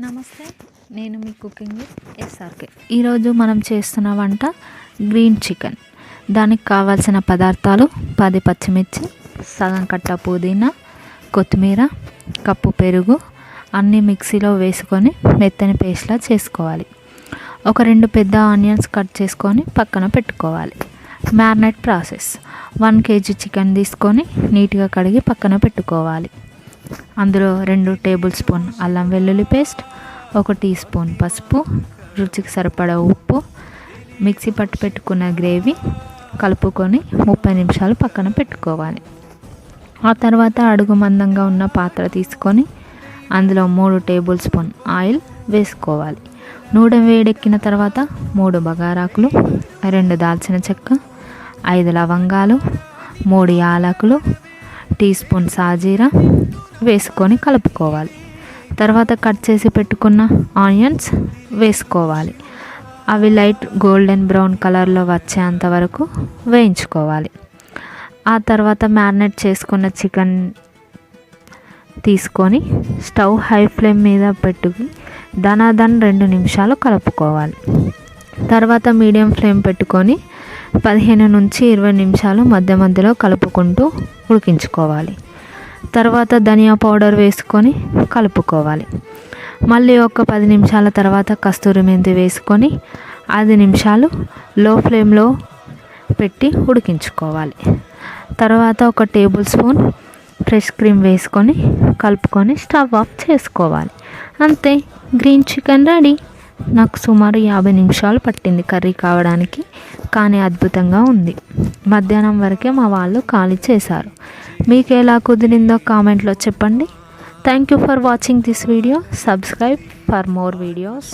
నమస్తే, నేను మీ cooking with SRK. ఈరోజు మనం చేస్తున్న వంట గ్రీన్ చికెన్. దానికి కావాల్సిన పదార్థాలు 10 పచ్చిమిర్చి, సగం కట్ట పుదీనా, కొత్తిమీర, కప్పు పెరుగు అన్నీ మిక్సీలో వేసుకొని మెత్తని పేస్ట్లా చేసుకోవాలి. ఒక 2 పెద్ద ఆనియన్స్ కట్ చేసుకొని పక్కన పెట్టుకోవాలి. మ్యారినేట్ ప్రాసెస్: 1 kg చికెన్ తీసుకొని నీట్గా కడిగి పక్కన పెట్టుకోవాలి. అందులో 2 టేబుల్ స్పూన్ అల్లం వెల్లుల్లి పేస్ట్, 1 టీ స్పూన్ పసుపు, రుచికి సరిపడా ఉప్పు, మిక్సీ పట్టి పెట్టుకున్న గ్రేవీ కలుపుకొని 30 నిమిషాలు పక్కన పెట్టుకోవాలి. ఆ తర్వాత అడుగు మందంగా ఉన్న పాత్ర తీసుకొని అందులో 3 టేబుల్ స్పూన్ ఆయిల్ వేసుకోవాలి. నూనె వేడెక్కిన తర్వాత 3 బగారాకులు, 2 దాల్చిన చెక్క, 5 లవంగాలు, 3 యాలకులు, టీ స్పూన్ సాజీరా వేసుకొని కలుపుకోవాలి. తర్వాత కట్ చేసి పెట్టుకున్న ఆనియన్స్ వేసుకోవాలి. అవి లైట్ గోల్డెన్ బ్రౌన్ కలర్లో వచ్చేంత వరకు వేయించుకోవాలి. ఆ తర్వాత మ్యారినేట్ చేసుకున్న చికెన్ తీసుకొని స్టవ్ హై ఫ్లేమ్ మీద పెట్టుకుని దనాదన్ 2 నిమిషాలు కలుపుకోవాలి. తర్వాత మీడియం ఫ్లేమ్ పెట్టుకొని 15 నుంచి 20 నిమిషాలు మధ్య మధ్యలో కలుపుకుంటూ ఉడికించుకోవాలి. తర్వాత ధనియా పౌడర్ వేసుకొని కలుపుకోవాలి. మళ్ళీ ఒక 10 నిమిషాల తర్వాత కస్తూరి మెంతి వేసుకొని 5 నిమిషాలు లో ఫ్లేమ్లో పెట్టి ఉడికించుకోవాలి. తర్వాత ఒక టేబుల్ స్పూన్ ఫ్రెష్ క్రీమ్ వేసుకొని కలుపుకొని స్టవ్ ఆఫ్ చేసుకోవాలి. అంతే, గ్రీన్ చికెన్ రెడీ. నాకు సుమారు 50 నిమిషాలు పట్టింది కర్రీ కావడానికి, కానీ అద్భుతంగా ఉంది. మధ్యాహ్నం వరకే మా వాళ్ళు ఖాళీ చేశారు. మీకు ఎలా కుదిరిందో కామెంట్లో చెప్పండి. Thank you for watching this video. Subscribe for more videos.